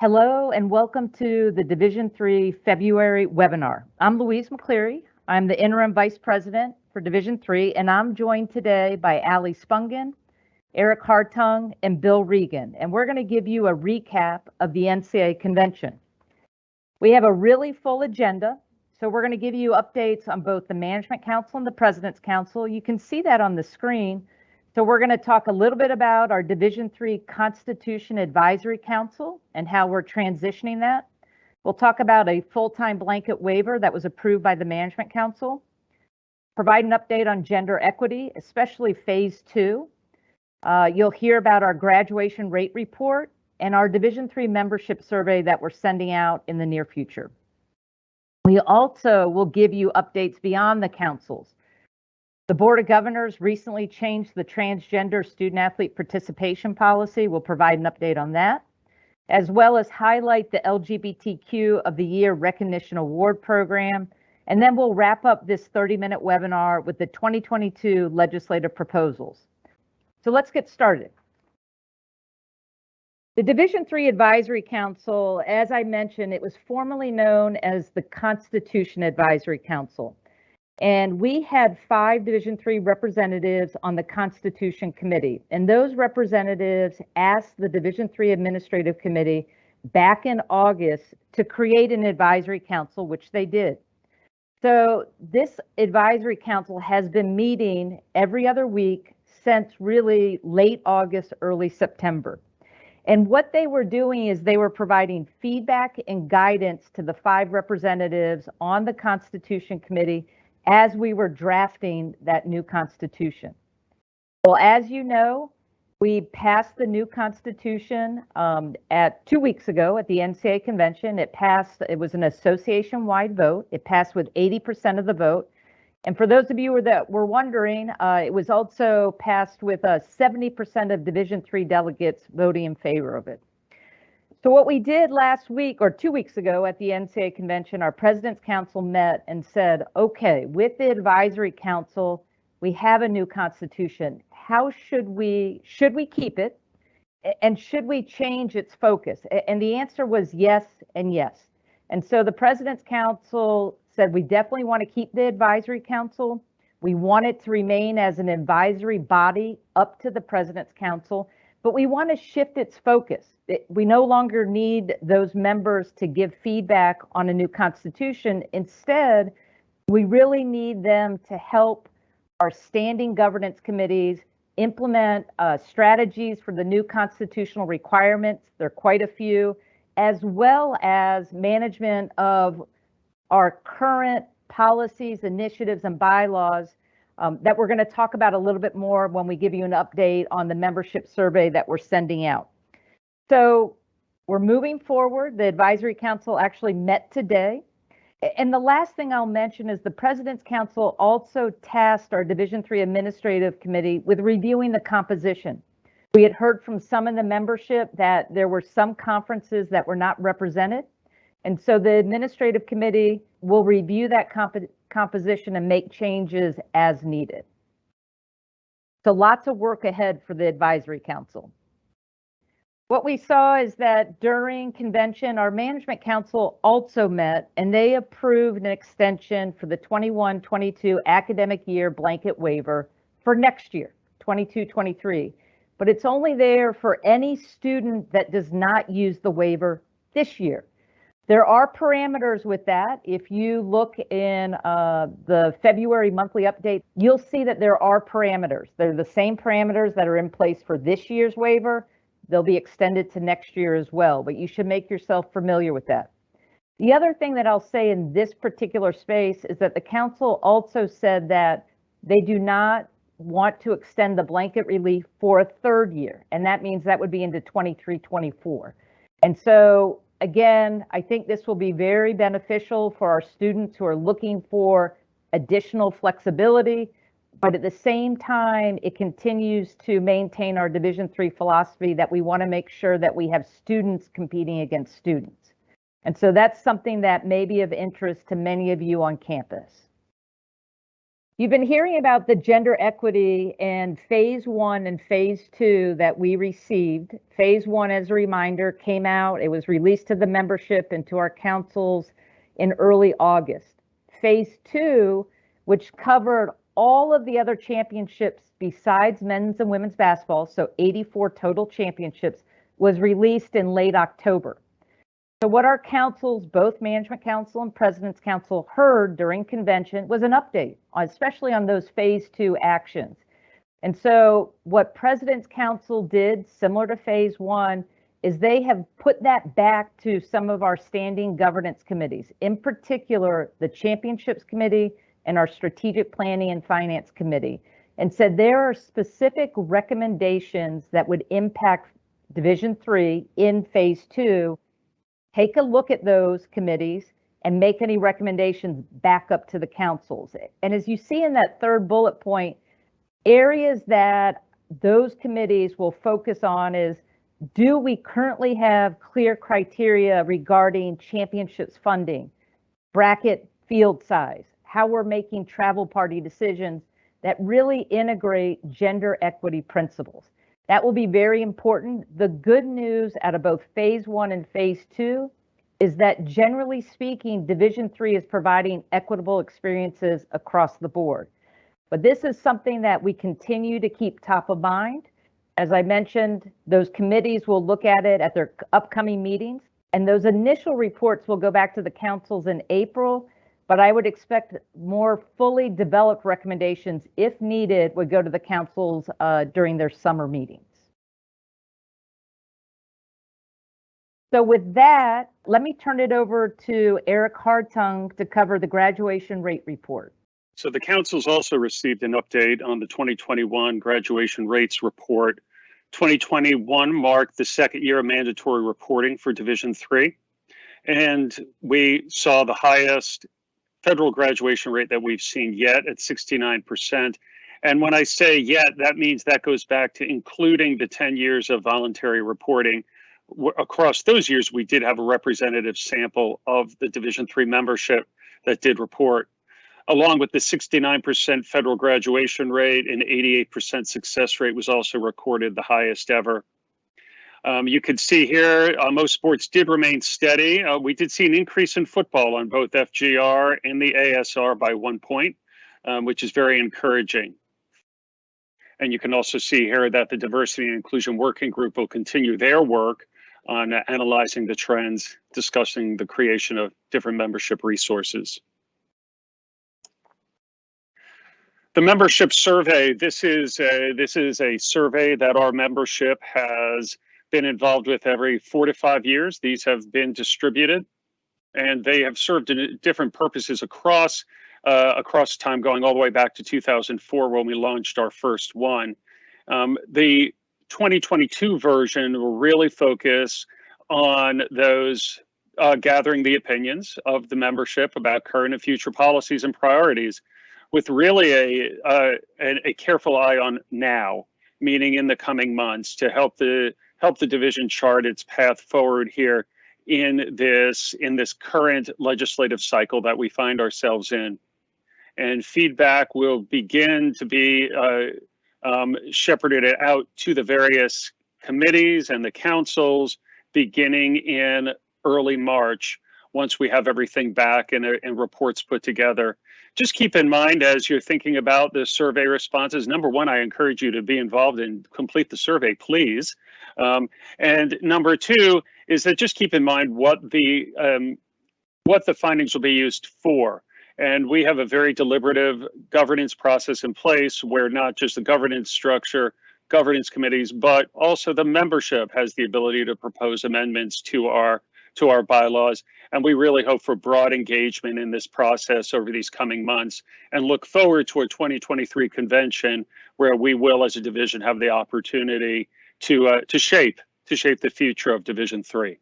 Hello and welcome to the Division III February webinar. I'm Louise McCleary. I'm the Interim Vice President for Division III, and I'm joined today by Ali Spungen, Eric Hartung, and Bill Regan. And we're going to give you a recap of the NCAA convention. We have a really full agenda, so we're going to give you updates on both the Management Council and the President's Council. You can see that on the screen. So we're going to talk a little bit about our Division III Constitution Advisory Council and how we're transitioning that. We'll talk about a full-time blanket waiver that was approved by the Management Council, provide an update on gender equity, especially phase 2. You'll hear about our graduation rate report and our Division III membership survey that we're sending out in the near future. We also will give you updates beyond the councils. The Board of Governors recently changed the transgender student-athlete participation policy. We'll provide an update on that, as well as highlight the LGBTQ of the Year Recognition Award Program. And then we'll wrap up this 30-minute webinar with the 2022 legislative proposals. So let's get started. The Division III Advisory Council, as I mentioned, it was formerly known as the Constitution Advisory Council. And we had 5 Division III representatives on the Constitution Committee. And those representatives asked the Division III Administrative Committee back in August to create an advisory council, which they did. So this advisory council has been meeting every other week since really late August, early September. And what they were doing is they were providing feedback and guidance to the 5 representatives on the Constitution Committee as we were drafting that new Constitution. Well, as you know, we passed the new Constitution at 2 weeks ago at the NCAA convention. It passed, it was an association-wide vote. It passed with 80% of the vote. And for those of you that were wondering, it was also passed with 70% of Division III delegates voting in favor of it. So what we did last week or 2 weeks ago at the NCAA convention, our President's Council met and said, okay, with the Advisory Council, we have a new Constitution. How should we keep it? And should we change its focus? And the answer was yes and yes. And so the President's Council said, we definitely want to keep the Advisory Council. We want it to remain as an advisory body up to the President's Council, but we want to shift its focus. We no longer need those members to give feedback on a new Constitution. Instead, we really need them to help our standing governance committees implement strategies for the new constitutional requirements. There are quite a few, as well as management of our current policies, initiatives, and bylaws that we're going to talk about a little bit more when we give you an update on the membership survey that we're sending out. So we're moving forward. The Advisory Council actually met today. And the last thing I'll mention is the President's Council also tasked our Division III Administrative Committee with reviewing the composition. We had heard from some in the membership that there were some conferences that were not represented. And so the Administrative Committee will review that composition and make changes as needed. So lots of work ahead for the Advisory Council. What we saw is that during convention, our Management Council also met and they approved an extension for the 21-22 academic year blanket waiver for next year, 22-23. But it's only there for any student that does not use the waiver this year. There are parameters with that. If you look in the February monthly update, you'll see that there are parameters. They're the same parameters that are in place for this year's waiver. They'll be extended to next year as well, but you should make yourself familiar with that. The other thing that I'll say in this particular space is that the council also said that they do not want to extend the blanket relief for a 3rd year, and that means that would be into 23-24. And so again, I think this will be very beneficial for our students who are looking for additional flexibility, but at the same time, it continues to maintain our Division III philosophy that we want to make sure that we have students competing against students. And so that's something that may be of interest to many of you on campus. You've been hearing about the gender equity in phase 1 and phase 2 that we received. Phase 1, as a reminder, came out. It was released to the membership and to our councils in early August. Phase 2, which covered all of the other championships besides men's and women's basketball, so 84 total championships, was released in late October. So what our councils, both Management Council and President's Council, heard during convention was an update, especially on those phase 2 actions. And so what President's Council did, similar to phase 1, is they have put that back to some of our standing governance committees, in particular the Championships Committee and our Strategic Planning and Finance Committee, and said there are specific recommendations that would impact Division 3 in phase 2. Take a look at those committees and make any recommendations back up to the councils. And as you see in that third bullet point, areas that those committees will focus on is, do we currently have clear criteria regarding championships funding, bracket field size, how we're making travel party decisions that really integrate gender equity principles? That will be very important. The good news out of both phase 1 and phase 2 is that generally speaking, Division 3 is providing equitable experiences across the board. But this is something that we continue to keep top of mind. As I mentioned, those committees will look at it at their upcoming meetings, and those initial reports will go back to the councils in April, but I would expect more fully developed recommendations, if needed, would go to the councils during their summer meetings. So with that, let me turn it over to Eric Hartung to cover the graduation rate report. So the councils also received an update on the 2021 graduation rates report. 2021 marked the second year of mandatory reporting for Division 3, and we saw the highest federal graduation rate that we've seen yet at 69%. And when I say yet, that means that goes back to including the 10 years of voluntary reporting. Across those years, we did have a representative sample of the Division 3 membership that did report. Along with the 69% federal graduation rate and 88% success rate was also recorded, the highest ever. You can see here, most sports did remain steady. We did see an increase in football on both FGR and the ASR by 1 point, which is very encouraging. And you can also see here that the Diversity and Inclusion Working Group will continue their work on analyzing the trends, discussing the creation of different membership resources. The membership survey, this is a survey that our membership has been involved with every 4 to 5 years. These have been distributed, and they have served in different purposes across time, going all the way back to 2004 when we launched our first one. The 2022 version will really focus on those gathering the opinions of the membership about current and future policies and priorities, with really a careful eye on now, meaning in the coming months, to help the division chart its path forward here in this current legislative cycle that we find ourselves in. And feedback will begin to be shepherded out to the various committees and the councils beginning in early March, once we have everything back and reports put together. Just keep in mind, as you're thinking about the survey responses, number one, I encourage you to be involved and complete the survey, please. And number two is that just keep in mind what the findings will be used for. And we have a very deliberative governance process in place where not just the governance structure, governance committees, but also the membership has the ability to propose amendments to our bylaws. And we really hope for broad engagement in this process over these coming months, and look forward to a 2023 convention where we will, as a division, have the opportunity to shape the future of Division 3.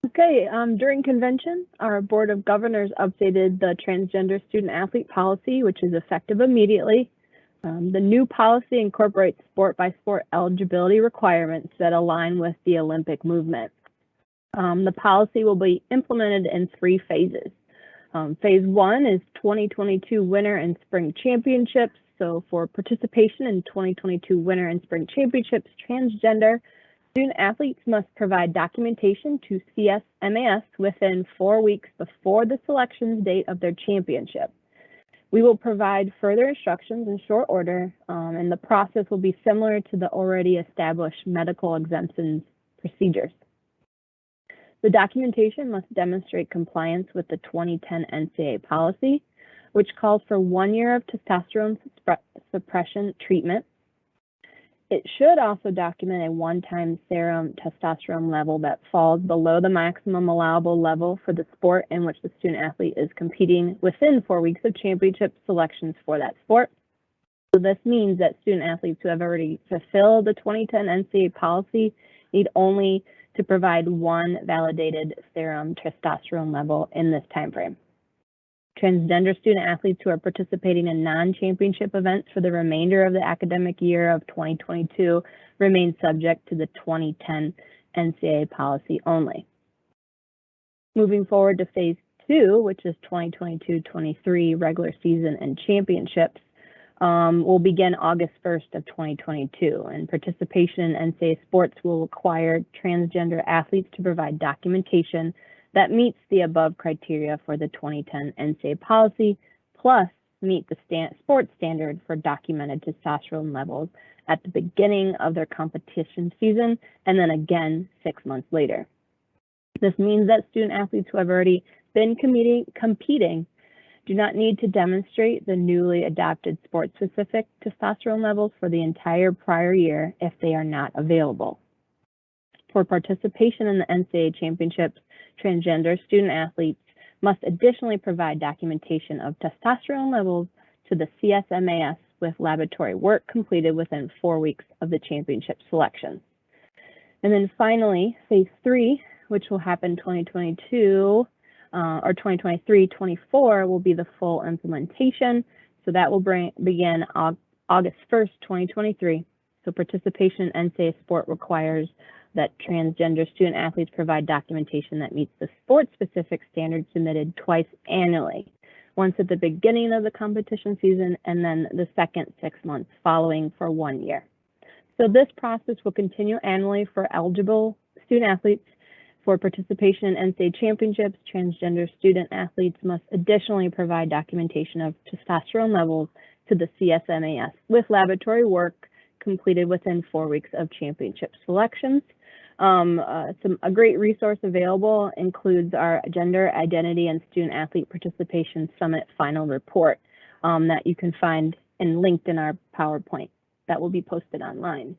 Okay, during convention, our Board of Governors updated the transgender student athlete policy, which is effective immediately. The new policy incorporates sport-by-sport eligibility requirements that align with the Olympic movement. The policy will be implemented in 3 phases. Phase 1 is 2022 Winter and Spring Championships. So for participation in 2022 Winter and Spring Championships, transgender student athletes must provide documentation to CSMAS within 4 weeks before the selections date of their championship. We will provide further instructions in short order, and the process will be similar to the already established medical exemptions procedures. The documentation must demonstrate compliance with the 2010 NCAA policy, which calls for 1 year of testosterone suppression treatment. It should also document a one-time serum testosterone level that falls below the maximum allowable level for the sport in which the student athlete is competing within 4 weeks of championship selections for that sport. So this means that student athletes who have already fulfilled the 2010 NCAA policy need only to provide one validated serum testosterone level in this time frame. Transgender student athletes who are participating in non-championship events for the remainder of the academic year of 2022 remain subject to the 2010 NCAA policy only. Moving forward to phase 2, which is 2022-23 regular season and championships, will begin August 1st of 2022, and participation in NCAA sports will require transgender athletes to provide documentation that meets the above criteria for the 2010 NCAA policy, plus meet the sports standard for documented testosterone levels at the beginning of their competition season, and then again 6 months later. This means that student athletes who have already been competing do not need to demonstrate the newly adopted sport-specific testosterone levels for the entire prior year if they are not available. For participation in the NCAA championships, transgender student athletes must additionally provide documentation of testosterone levels to the CSMAS with laboratory work completed within 4 weeks of the championship selections. And then finally, phase 3, which will happen 2022 or 2023-24 will be the full implementation. So that will begin August 1st, 2023. So participation in NCAA sport requires that transgender student athletes provide documentation that meets the sport-specific standards submitted twice annually, once at the beginning of the competition season and then the second 6 months following for 1 year. So this process will continue annually for eligible student athletes. For participation in NCAA championships, transgender student athletes must additionally provide documentation of testosterone levels to the CSMAS with laboratory work completed within 4 weeks of championship selections. A great resource available includes our Gender Identity and Student Athlete Participation Summit final report that you can find and linked in our PowerPoint that will be posted online.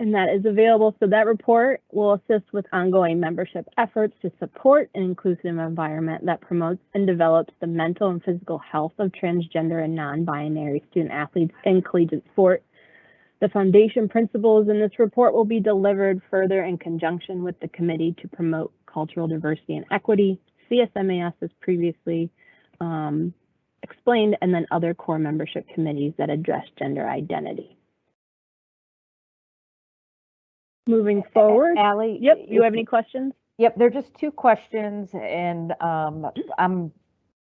And that is available. So that report will assist with ongoing membership efforts to support an inclusive environment that promotes and develops the mental and physical health of transgender and non-binary student athletes in collegiate sport. The foundation principles in this report will be delivered further in conjunction with the Committee to Promote Cultural Diversity and Equity, CSMAS as previously explained, and then other core membership committees that address gender identity. Moving forward. Allie, Yep, you have any questions? Yep, they're just 2 questions, and I'm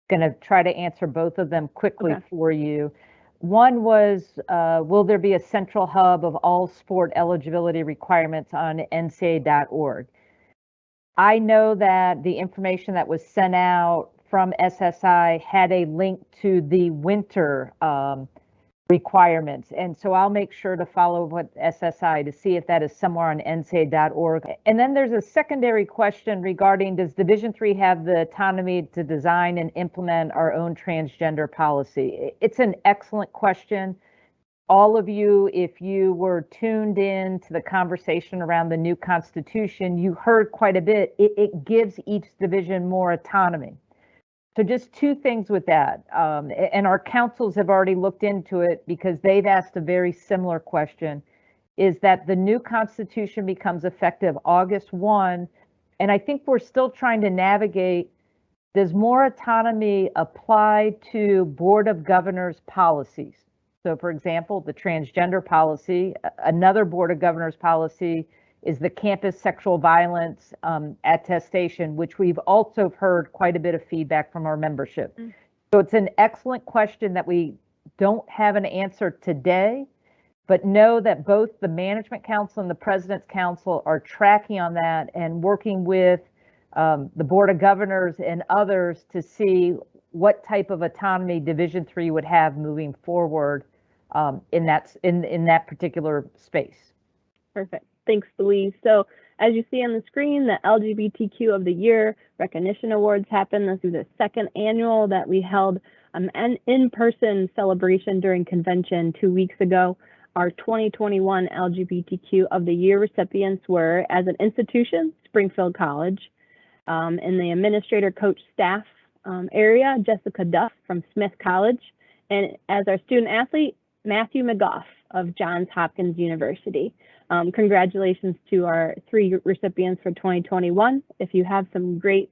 going to try to answer both of them quickly for you. One was, will there be a central hub of all sport eligibility requirements on NCAA.org? I know that the information that was sent out from SSI had a link to the winter requirements. And so I'll make sure to follow with SSI to see if that is somewhere on NCAA.org. And then there's a secondary question regarding, does Division III have the autonomy to design and implement our own transgender policy? It's an excellent question. All of you, if you were tuned in to the conversation around the new constitution, you heard quite a bit. It gives each division more autonomy. So just 2 things with that, and our councils have already looked into it because they've asked a very similar question, is that the new constitution becomes effective August 1, and I think we're still trying to navigate, does more autonomy apply to Board of Governors policies? So for example, the transgender policy, another Board of Governors policy is the campus sexual violence attestation, which we've also heard quite a bit of feedback from our membership. So it's an excellent question that we don't have an answer today, but know that both the Management Council and the President's Council are tracking on that and working with the Board of Governors and others to see what type of autonomy Division III would have moving forward in that particular space. Perfect. Thanks, Louise. So as you see on the screen, the LGBTQ of the Year recognition awards happened. This is the second annual that we held an in-person celebration during convention 2 weeks ago. Our 2021 LGBTQ of the Year recipients were, as an institution, Springfield College. In the administrator coach staff area, Jessica Duff from Smith College. And as our student athlete, Matthew McGough of Johns Hopkins University. Congratulations to our 3 recipients for 2021. If you have some great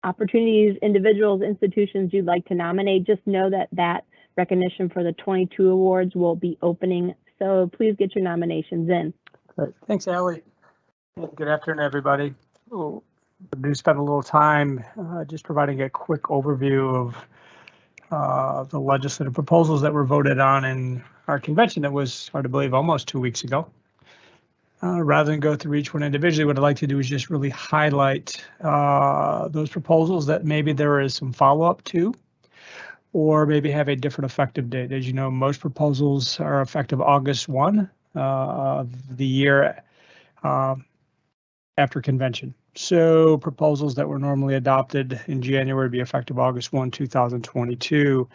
opportunities, individuals, institutions you'd like to nominate, just know that that recognition for the 22 awards will be opening. So please get your nominations in. Great. Thanks, Allie. Good afternoon, everybody. We'll spend a little time just providing a quick overview of the legislative proposals that were voted on in our convention that was, hard to believe, almost 2 weeks ago. Rather than go through each one individually, what I'd like to do is just really highlight those proposals that maybe there is some follow-up to, or maybe have a different effective date. As you know, most proposals are effective August 1 of the year after convention. So proposals that were normally adopted in January be effective August 1, 2022.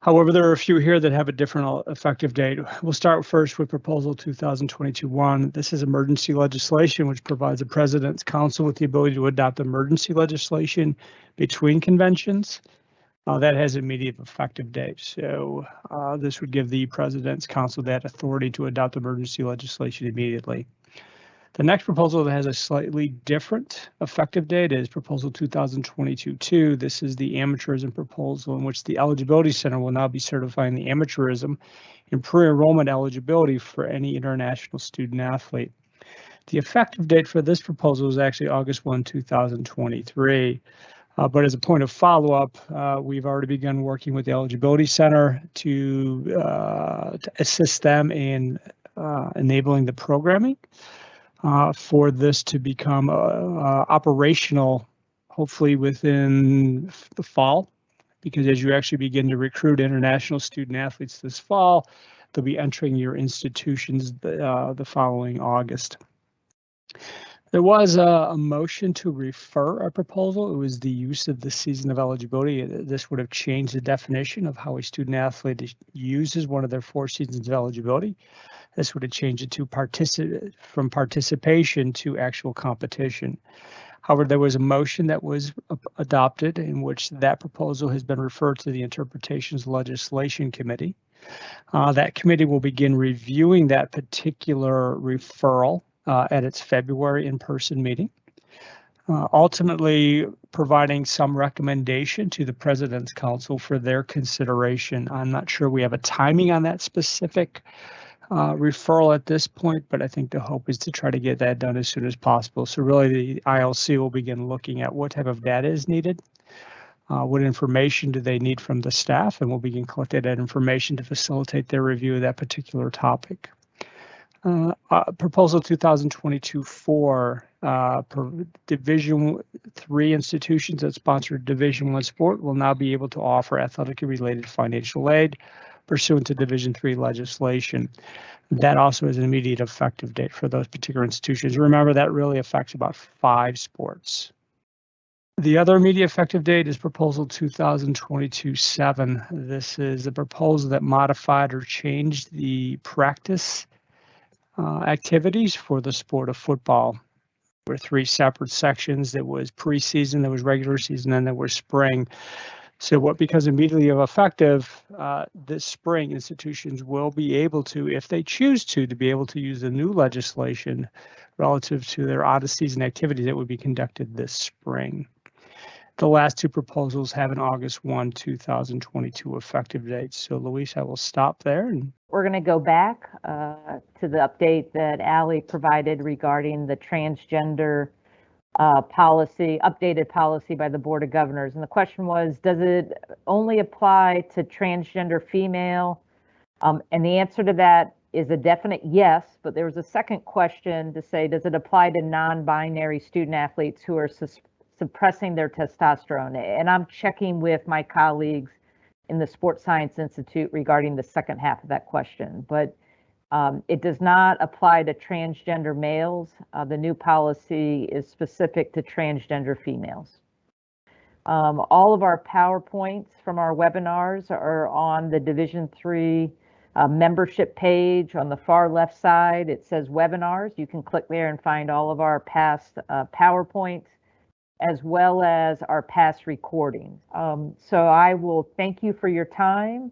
However, there are a few here that have a different effective date. We'll start first with Proposal 2022-1. This is emergency legislation, which provides the President's Council with the ability to adopt emergency legislation between conventions. That has immediate effective date. So this would give the President's Council that authority to adopt emergency legislation immediately. The next proposal that has a slightly different effective date is Proposal 2022-2. This is the amateurism proposal, in which the Eligibility Center will now be certifying the amateurism and pre-enrollment eligibility for any international student athlete. The effective date for this proposal is actually August 1, 2023. But as a point of follow-up, we've already begun working with the Eligibility Center to assist them in enabling the programming for this to become operational, hopefully within the fall, because as you actually begin to recruit international student athletes this fall, they'll be entering your institutions the following August. There was a motion to refer a proposal. It was the use of the season of eligibility. This would have changed the definition of how a student athlete uses one of their 4 seasons of eligibility. This would have changed it to from participation to actual competition. However, there was a motion that was adopted in which that proposal has been referred to the Interpretations Legislation Committee. That committee will begin reviewing that particular referral at its February in-person meeting, ultimately providing some recommendation to the President's Council for their consideration. I'm not sure we have a timing on that specific referral at this point, but I think the hope is to try to get that done as soon as possible. So really the ILC will begin looking at what type of data is needed, what information do they need from the staff, and we'll begin collecting that information to facilitate their review of that particular topic. Proposal 2022-4, Division III institutions that sponsor Division I sport will now be able to offer athletically related financial aid pursuant to Division III legislation. That also has an immediate effective date for those particular institutions. Remember, that really affects about 5 sports. The other immediate effective date is Proposal 2022-7. This is a proposal that modified or changed the practice activities for the sport of football. There were 3 separate sections. There was preseason, there was regular season, and there was spring. So what becomes immediately effective this spring, institutions will be able to, if they choose to be able to use the new legislation relative to their out-of-season activities that would be conducted this spring. The last two proposals have an August 1, 2022 effective date. So Luis, I will stop there. And we're going to go back to the update that Allie provided regarding the transgender policy, updated policy by the Board of Governors. And the question was, does it only apply to transgender female? And the answer to that is a definite yes, but there was a second question to say, does it apply to non-binary student athletes who are suppressing their testosterone? And I'm checking with my colleagues in the Sports Science Institute regarding the second half of that question, but it does not apply to transgender males. The new policy is specific to transgender females. All of our PowerPoints from our webinars are on the Division III membership page. On the far left side, it says webinars. You can click there and find all of our past PowerPoints, as well as our past recordings. So I will thank you for your time.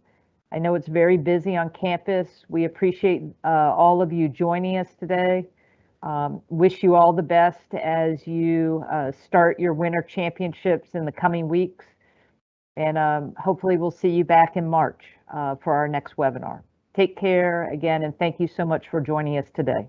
I know it's very busy on campus. We appreciate all of you joining us today. Wish you all the best as you start your winter championships in the coming weeks. And hopefully we'll see you back in March for our next webinar. Take care again, and thank you so much for joining us today.